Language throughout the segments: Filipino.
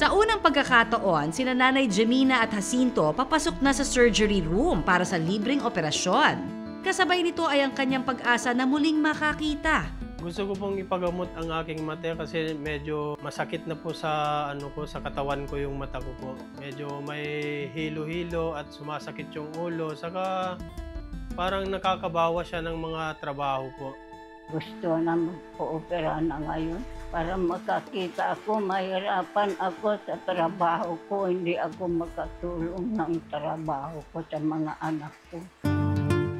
Sa unang pagkakataon, sina Nanay Gemina at Jacinto papasok na sa surgery room para sa libreng operasyon. Kasabay nito ay ang kanyang pag-asa na muling makakita. Gusto ko pong ipagamot ang aking mata kasi medyo masakit na po sa sa katawan ko yung mata ko po. Medyo may hilo-hilo at sumasakit yung ulo. Saka parang nakakabawa siya ng mga trabaho po. Gusto na magpo-opera na ngayon para makakita ako, mahirapan ako sa trabaho ko, hindi ako makatulong ng trabaho ko sa mga anak ko.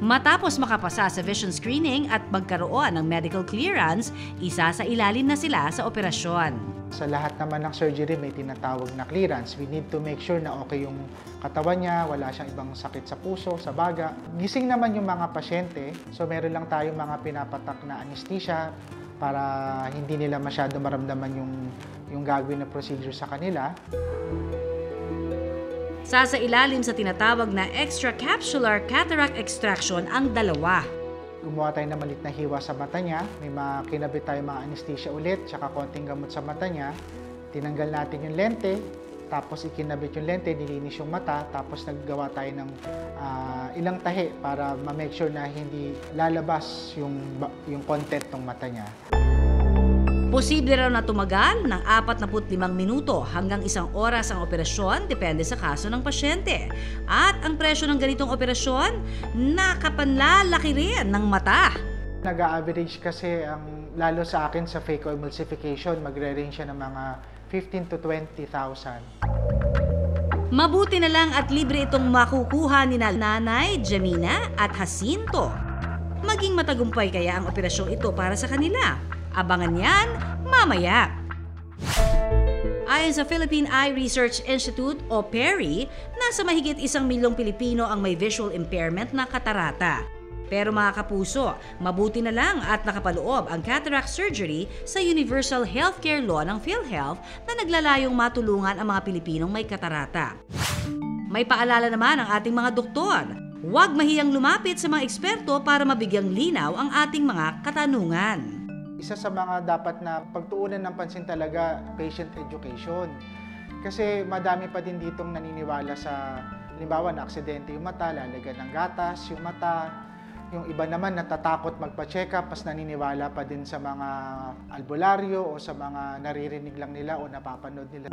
Matapos makapasa sa vision screening at magkaroon ng medical clearance, isa sa ilalim na sila sa operasyon. Sa lahat naman ng surgery may tinatawag na clearance. We need to make sure na okay yung katawan niya, wala siyang ibang sakit sa puso, sa baga. Gising naman yung mga pasyente, so meron lang tayong mga pinapatak na anesthesia para hindi nila masyado maramdaman yung gagawin na procedure sa kanila. Sa ilalim sa tinatawag na extracapsular cataract extraction ang dalawa. Gumawa tayo ng maliit na hiwa sa mata niya, may kinabit tayo mga anesthesia ulit, tsaka konting gamot sa mata niya. Tinanggal natin yung lente, tapos ikinabit yung lente, nilinis yung mata, tapos naggawa tayo ng ilang tahi para ma-make sure na hindi lalabas yung content ng mata niya. Posible raw na tumagal ng 45 minuto hanggang 1 oras ang operasyon, depende sa kaso ng pasyente. At ang presyo ng ganitong operasyon, nakapanlalaki rin ng mata. Nag-a-average kasi, lalo sa akin sa phacoemulsification, magre-range siya ng mga 15 to 20,000. Mabuti na lang at libre itong makukuha ni Nanay Gemina at Jacinto. Maging matagumpay kaya ang operasyong ito para sa kanila? Abangan yan mamaya. Ayon sa Philippine Eye Research Institute o PERI, nasa mahigit 1 milyong Pilipino ang may visual impairment na katarata. Pero mga kapuso, mabuti na lang at nakapaloob ang cataract surgery sa Universal Healthcare Law ng PhilHealth na naglalayong matulungan ang mga Pilipinong may katarata. May paalala naman ang ating mga doktor. Huwag mahiyang lumapit sa mga eksperto para mabigyang linaw ang ating mga katanungan. Isa sa mga dapat na pagtuunan ng pansin talaga, patient education. Kasi madami pa din ditong naniniwala sa, halimbawa, na aksidente yung mata, lalagyan ng gatas yung mata. Yung iba naman natatakot magpa-check up, pas naniniwala pa din sa mga albularyo o sa mga naririnig lang nila o napapanood nila.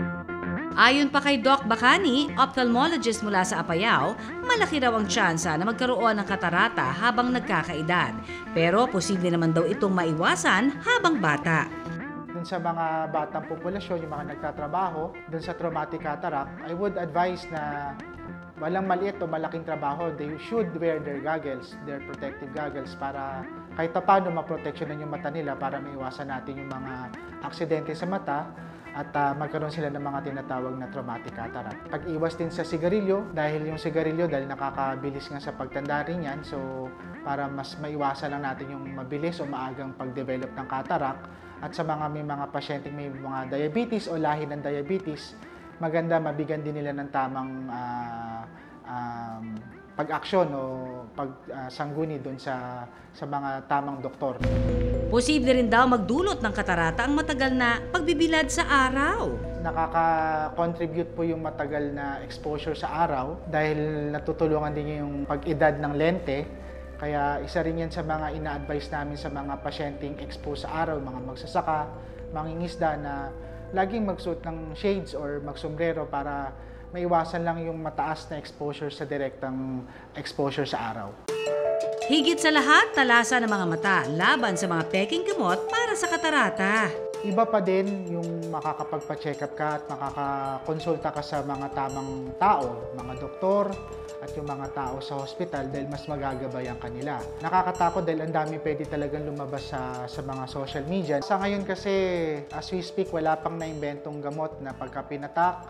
Ayon pa kay Doc Bacani, ophthalmologist mula sa Apayao, malaki raw ang tsansa na magkaroon ng katarata habang nagkakaedad. Pero posible naman daw itong maiwasan habang bata. Dun sa mga batang populasyon, yung mga nagtatrabaho, dun sa traumatic cataract, I would advise na walang maliit o malaking trabaho, they should wear their goggles, their protective goggles, para kahit paano maproteksyonan yung mata nila para maiwasan natin yung mga aksidente sa mata at magkaroon sila ng mga tinatawag na traumatic cataract. Pag-iwas din sa sigarilyo, dahil yung sigarilyo dahil nakakabilis nga sa pagtanda rin yan, so para mas maiwasan lang natin yung mabilis o maagang pag-develop ng cataract. At sa may mga pasyenteng may mga diabetes o lahi ng diabetes, maganda mabigyan din nila ng tamang pag-aksyon o pag-sangguni doon sa mga tamang doktor. Posible rin daw magdulot ng katarata ang matagal na pagbibilad sa araw. Nakaka-contribute po yung matagal na exposure sa araw dahil natutulungan din yung pag-edad ng lente. Kaya isa rin yan sa mga ina-advise namin sa mga pasyenteng exposed sa araw, mga magsasaka, mangingisda na laging magsuot ng shades or magsombrero para maiwasan lang yung mataas na exposure sa direktang exposure sa araw. Higit sa lahat, talasa ng mga mata laban sa mga peking gamot para sa katarata. Iba pa din yung makakapagpa-check up ka at makakakonsulta ka sa mga tamang tao, mga doktor at yung mga tao sa hospital dahil mas magagabayan kanila. Nakakatakot dahil ang dami pwede talagang lumabas sa mga social media. Sa ngayon kasi, as we speak, wala pang naimbentong gamot na pagka pinatak,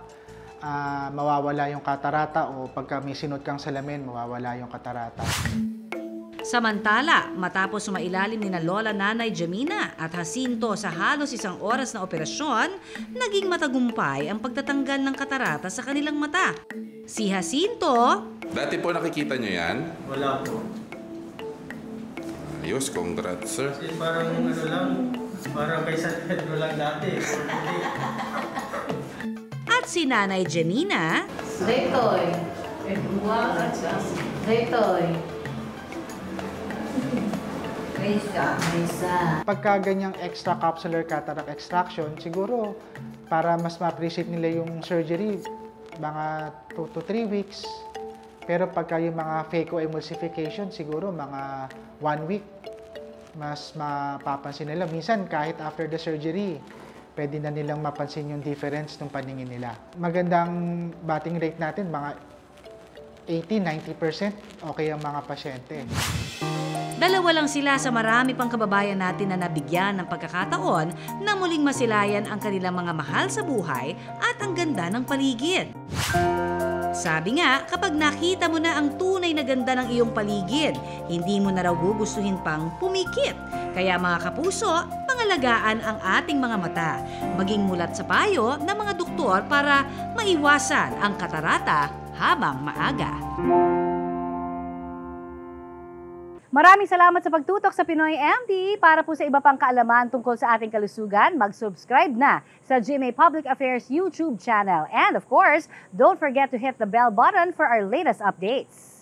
mawawala yung katarata o pagka may sinot kang salamin, mawawala yung katarata. Samantala, matapos sumailalim ni Lola Nanay Gemina at Jacinto sa halos 1 oras na operasyon, naging matagumpay ang pagtatanggal ng katarata sa kanilang mata. Si Jacinto... Dati po nakikita nyo yan? Wala po. Ayos, congrats, sir. Kasi parang ano lang, parang kay San Pedro lang dati. at si Nanay Janina. Daytoy. Daytoy. Isa. Pagka ganyang extracapsular cataract extraction, siguro para mas ma-appreciate nila yung surgery, mga 2 to 3 weeks. Pero pagka yung mga phacoemulsification, siguro mga 1 week, mas mapapansin nila. Minsan, kahit after the surgery, pwede na nilang mapansin yung difference ng paningin nila. Magandang batting rate natin, mga 80-90% okay ang mga pasyente. Dalawa lang sila sa marami pang kababayan natin na nabigyan ng pagkakataon na muling masilayan ang kanilang mga mahal sa buhay at ang ganda ng paligid. Sabi nga, kapag nakita mo na ang tunay na ganda ng iyong paligid, hindi mo na raw gugustuhin pang pumikit. Kaya mga kapuso, pangalagaan ang ating mga mata. Maging mulat sa payo ng mga doktor para maiwasan ang katarata habang maaga. Maraming salamat sa pagtutok sa Pinoy MD. Para po sa iba pang kaalaman tungkol sa ating kalusugan, mag-subscribe na sa GMA Public Affairs YouTube channel. And of course, don't forget to hit the bell button for our latest updates.